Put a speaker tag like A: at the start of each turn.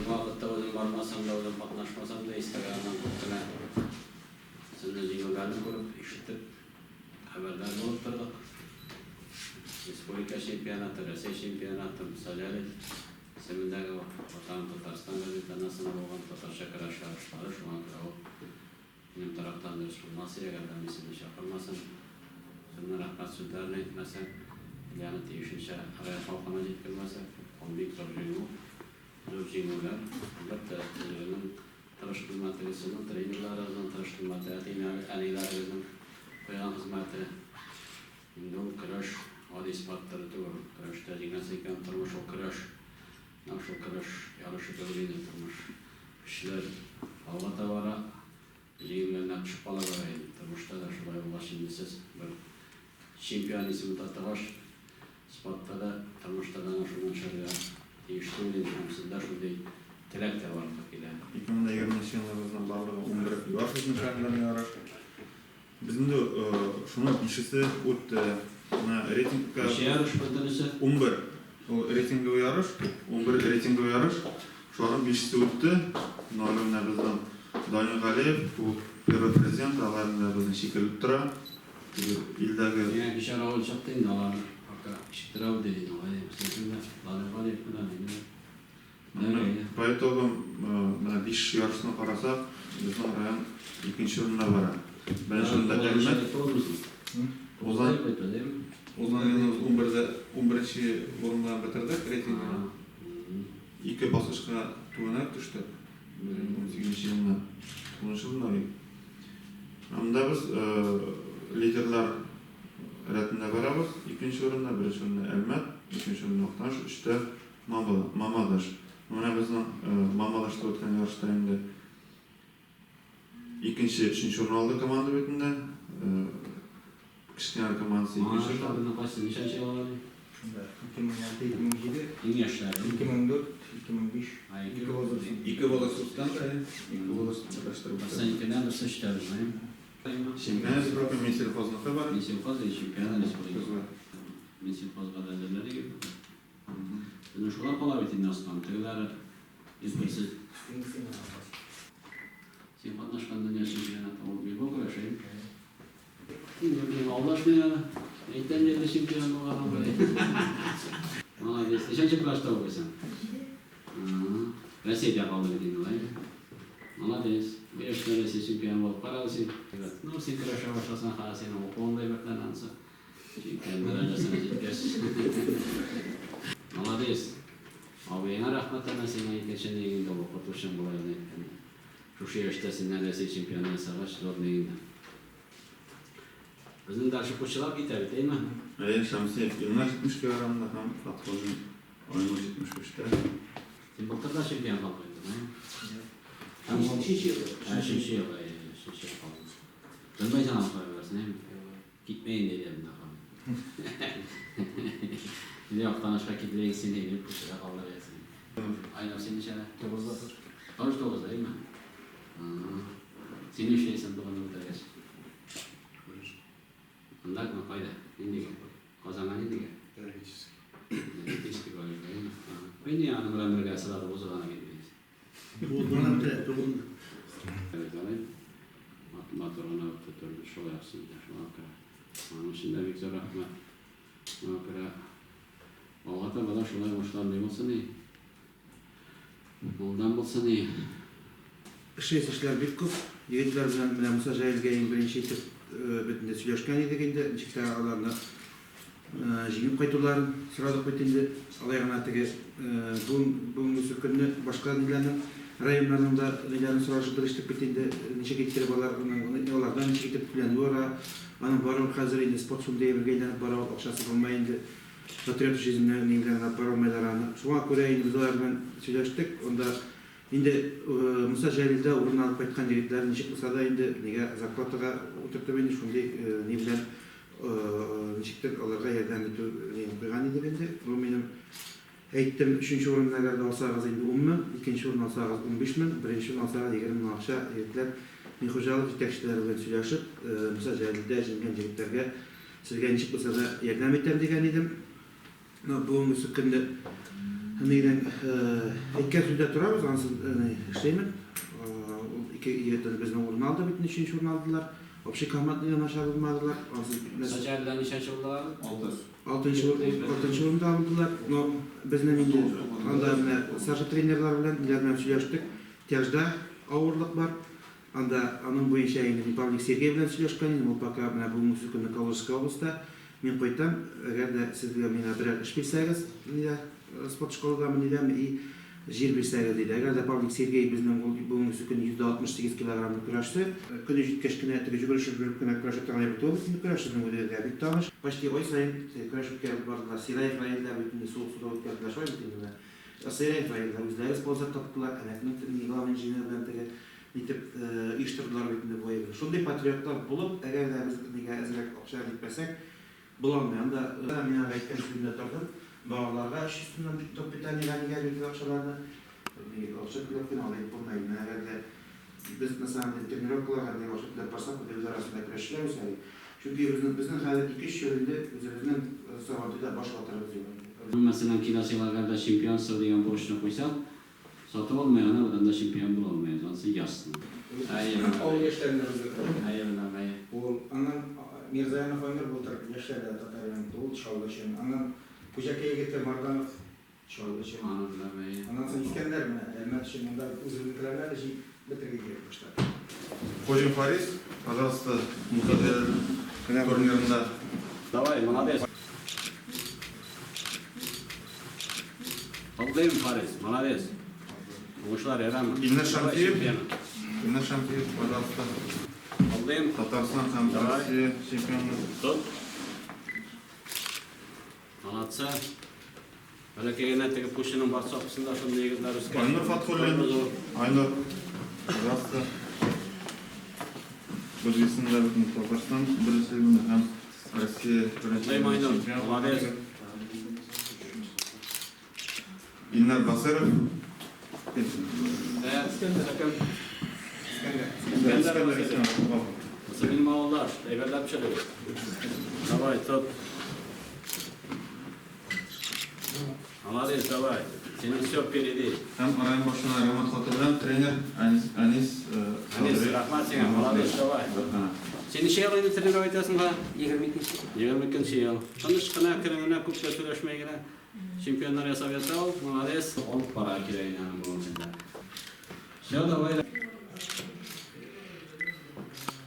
A: Vaqtda o'zim bormasam da o'zim qatnashmasam da Instagramdan ko'pgina sizni jinglarni ko'rib, eshitib xabarlar bo'lib turdik. Respublika chempionati, Rossiya chempionati, misollar Semindagi Vatan Tatariston gazetasida bo'lgan Tatarsha kurash yarışlari shu vaqtda benim tarafdan da Nasir'e kadar mesela şapırmasın. Sonra rahmet sözlerini etmesen, yani değişince araya kalkana getirmezse, on büyük zor cimriler, elbette tanıştırmalarının, trainerlarının tanıştırmalarının, annelerinin koyan hizmeti, bu kırış, adi ispatları doğru, kırışta cignasıyken tırmış o kırış, nasıl kırış, yarışı dövdüğünü tırmış, kişiler Allah'ta vara, Jinglerden çıkmalı varaydı. Tırmışta da şuraya ulaşınca siz bir şampiyon ismi tatlıvaş, Ispatta da tırmışta da şundan şuraya değiştiğini sizde şurada tilek de var ile.
B: 2020 yıllarımızdan bağlı 11 yaş uzun şartlarını yarar. Bizim de şuna bişisi o'tdi. Reytingga 11 o reytingga yarış, 11 reytingga yarış. Şu an bişisi o'tdi. Noluna bizden Daniel Galiyev, bu prezident alanında bizden şekilde tura. İldagi
A: yani bir şara olacaktı da var. İştirav dedi Galiyev. Sizin de Daniel Galiyev falan ne?
B: Поэтому mana 5 yarışına qarasak, bizning rayon ikkinchi o'rinda bor. Birinchi o'rinda Elmat. O'zdan yana 11-chi o'rindan bitirdik reytingni. 2 bosqichga tuvanib tushdi. 2018-yilda tunishildi. Hamda biz liderlar ratında barabız. İkinci o'rinda, birinchi o'rinda Elmat, ikkinchi o'rinda Oqtash, uchta Mamadash. Mana bizning Mamadashda o'tgan yarışda endi ikkinchi, uchinchi o'rin oldi komanda betida. Kichkina komandasi ikkinchi o'rin.
A: Qaysi nishanchi oladi?
C: 2006-2007,
A: Eng yoshlar
C: 2004-2005.
B: İki volosutdan da iki volosutdan başlayıp.
A: Sen ikiden de sıçtırız mı?
B: Чемпионат Европы Минсельхозныкы бар.
A: Минсельхоз и чемпионат республики. Минсельхозға да әзірлері келді. Біздің шулар қала бетінде астан, тігілері езбірсіз. Сен қатнашқан дүния чемпионаты ол бейбол көрашайым. Алдаш мен әйттен жерде чемпион болған ғой. Молодец. Нешанчы класста оқисың? Россияда қалды бетінде олай. Молодец. Bu yaşta Россия чемпион болып қаралысың. Ну, сен күреше башласаң, ха, сен оқуындай бірден анса. Чемпион дәрежесіне жеткенсіз. Молодец. Абайыңа рахмат ана сен екінші негізінде оқытушың болайын айтқан. Шушы yaşta сенен Россия чемпионы сағаш зор негізінде. Bizning darshikuvchilar ketadi, deymi?
B: Shamsiyev 70 kilogramda ham Fatxo'ning oyini 75 ta.
A: Sen bo'ltirda chempion bo'lib qo'yding. Shinchi yil. Bilmaysan ham qo'yaversin. Ketmayin dedim naqam. Yo'qdanishga ketmaysan deb ko'chada qolaversin. Aynan sen nechada? 9 deymi? Sen ishlaysan do'konda o'tirgach. Undaq mı qayda? Indiga. Qozongan indiga. Teoretический bo'lgan. Endi yana bilan birga sizlar o'zig'ana ketmaysiz.
C: Bo'lgan tarafda
A: Evet, motoruna tuturdu, şov yapsın diye, şu akıra. Onun için de Viktor Rahmet, şu akıra. Allah'ta bana şolay boşlandı olsa ne? Ondan olsa ne?
C: Işleysizler bit көп. Yigitler bilen Musa Jayilgeyin birinci etip bütünde söyleşken edik endi. Nişikler alanlar жеңіп қайтуларын сұрадық бетінде алайған атыға бүгінгі күні башқа нелерінің районларының да нелерін сұрашы біріштік бетінде неше кеттері балар олардан неше кеттеп түленуі ора аның бару қазір енді спорт шумдей бірге айданып бару ақшасы болмай енді патриотизмнің нелерін бару алмайлараны соған көре енді біз олармен сөйлештік онда енді Мұса Жәлілді орын алып қайтқан жігітлер неше болса да енді неге зарплатаға отырып енді шундай не білен ничектер аларга ярдәм итү кыйган иде инде. Бу минем әйттем 3нче урыннарда алсагыз инде 10 мең, 2нче урын алсагыз 15 мең, 1нче урын алсагыз 20 мең акча егетләр мен хуҗалык җитәкчеләре белән сөйләшеп, Муса Җәлилдә җиңгән җегетләргә сезгә ничек булса да ярдәм итәм дигән идем. Бу мөсәккәндә Hemen iki süre turabız, ansız işleymek. İki yıldır bizim orun aldı, bütün işin şurun aldılar. Opşi kahmatlığı naşar bulmadılar.
A: Saçardan iş açıldılar.
C: 6. orunda aldılar. No, bizden indi. Anda sarı trenerler bilen ilerleme söyleştik. Tiyajda ağırlık var. Anda anın bu işe Pavlik Sergey bilen söyleşken, o baka bu müzikanı Kalorska oblasında. Men koytam, eğer de sizge mena bir iş bilseniz, sport şkolada mı iyi jir bilseniz deydi. Eğer de Pavlik Sergey bizden bu müzikanı %68 kilogramlık kuraştı. Günü jitkeskine tege juguruşup bir kına kuraşıp tağlayıp bir toğlu, şimdi kuraştığını bu deydi. Bir tanış. Başta oy sayın kuraşıp gelip vardılar. Siray Frayel'ler bütün soğuk suda otkatlar şöyle bitindiler. Siray Frayel'ler bizleri sponsor taptılar. Emeklilik nigav injinerden tege nitip iştirdiler bütün bu evi. Şunday patriotlar bulup, eğer de biz niga ezrek okşar gitmesek, bulanmayan da mena gaytken günde tardım. Bağlarga iş üstünden top bir tane niga bir akşalarda okşar pilotunu alayıp bulmayın. Eğer de biz mesela trenirovkalarga ne okşar yaparsak bu devler arasında kreşler mesela. Çünkü bizim halit iki iş yönünde üzerinden savantıyla baş batarız diyor.
A: Mesela kilasılarında şampiyon sıralayan borçlu koysak, satı olmayana oradan da şampiyon bulamayız. Ansı yazsın.
D: O yaşlarında
A: Hayır.
D: bu anlam Mirzayanov oynar bu taraf yaşlarda Tataryan doğu çalışan anlam Kujakaya getir Mardanov çalışan. Anlam sen İskender mi? Elmet şimdi onda uzunluklarla şey bitirge gelmişler.
B: Хожин Фарис, пожалуйста, Мухадер турнирында.
A: Давай, молодец. Алдым Фарис, молодец. Ушlar yaramı.
B: Илнар Шампиев, пожалуйста.
A: Алдым.
B: Татарстан һәм Россия чемпионы.
A: Tut. Молодца. Böyle kegene tege puşunun WhatsApp'sında şunday yigitler üstüne.
B: Aynur Fathulлин. Aynur, пожалуйста. O'zbekistonda butun Татарстан birlashuvini ham Rossiya
A: Aldым, молодец.
B: Ilnar Basirov.
A: Sakın.
B: İskender.
A: Nasıl benim oğullar? Eyvallah bir şey yok. Давай, tut. Молодец, давай. Senin все впереди.
B: Hem arayın başına Rahmat Xotibdan trener Anis
A: Anis, rahmat sana, молодец, давай. Seni şey alayını trener oytasın ha? 22. yıl. Tanışkına, kırmına, kupla süreşmeye giren. Чемпионlar yasab yasal, молодец. Olup para kireyin yani bu oyunda. Все, давай.